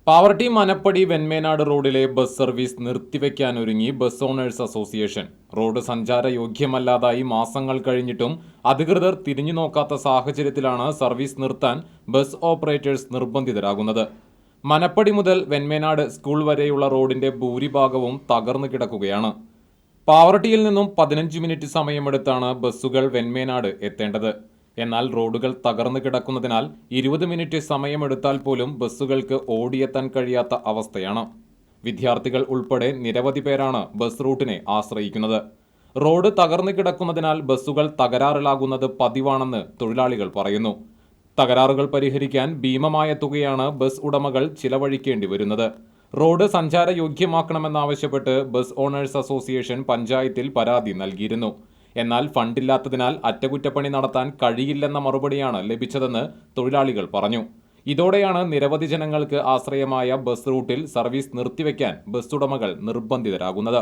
പാവർട്ടി മനപ്പടി വെന്മേനാട് റോഡിലെ bus service നിർത്തിവെക്കാനൊരുങ്ങി bus owners association. Road സഞ്ചാരയോഗ്യമല്ലാതായി മാസങ്ങൾ കഴിഞ്ഞിട്ടും അധികൃതർ തിരിഞ്ഞു നോക്കാത്ത സാഹചര്യത്തിലാണ് സർവീസ് നിർത്താൻ ബസ് ഓപ്പറേറ്റേഴ്സ് നിർബന്ധിതരാകുന്നത്. മനപ്പടി മുതൽ വെന്മേനാട് സ്കൂൾ വരെയുള്ള റോഡിന്റെ ഭൂരിഭാഗവും തകർന്നു കിടക്കുകയാണ്. പാവർട്ടിയിൽ നിന്നും 15 മിനിറ്റ് സമയമെടുത്താണ് ബസ്സുകൾ വെന്മേനാട് എത്തേണ്ടത്. എന്നാൽ റോഡുകൾ തകർന്നു കിടക്കുന്നതിനാൽ 20 മിനിറ്റ് സമയമെടുത്താൽ പോലും ബസ്സുകൾക്ക് ഓടിയെത്താൻ കഴിയാത്ത അവസ്ഥയാണ്. വിദ്യാർത്ഥികൾ ഉൾപ്പെടെ നിരവധി പേരാണ് ബസ് റൂട്ടിനെ ആശ്രയിക്കുന്നത്. റോഡ് തകർന്നു കിടക്കുന്നതിനാൽ ബസ്സുകൾ തകരാറിലാകുന്നത് പതിവാണെന്ന് തൊഴിലാളികൾ പറയുന്നു. തകരാറുകൾ പരിഹരിക്കാൻ ഭീമമായ തുകയാണ് ബസ് ഉടമകൾ ചിലവഴിക്കേണ്ടി വരുന്നത്. റോഡ് സഞ്ചാരയോഗ്യമാക്കണമെന്നാവശ്യപ്പെട്ട് ബസ് ഓണേഴ്സ് അസോസിയേഷൻ പഞ്ചായത്തിൽ പരാതി നൽകിയിരുന്നു. എന്നാൽ ഫണ്ടില്ലാത്തതിനാൽ അറ്റകുറ്റപ്പണി നടത്താൻ കഴിയില്ലെന്ന മറുപടിയാണ് ലഭിച്ചതെന്ന് തൊഴിലാളികൾ പറഞ്ഞു. ഇതോടെയാണ് നിരവധി ജനങ്ങൾക്ക് ആശ്രയമായ ബസ് റൂട്ടിൽ സർവീസ് നിർത്തിവെക്കാൻ ബസ് ഉടമകൾ നിർബന്ധിതരാകുന്നത്.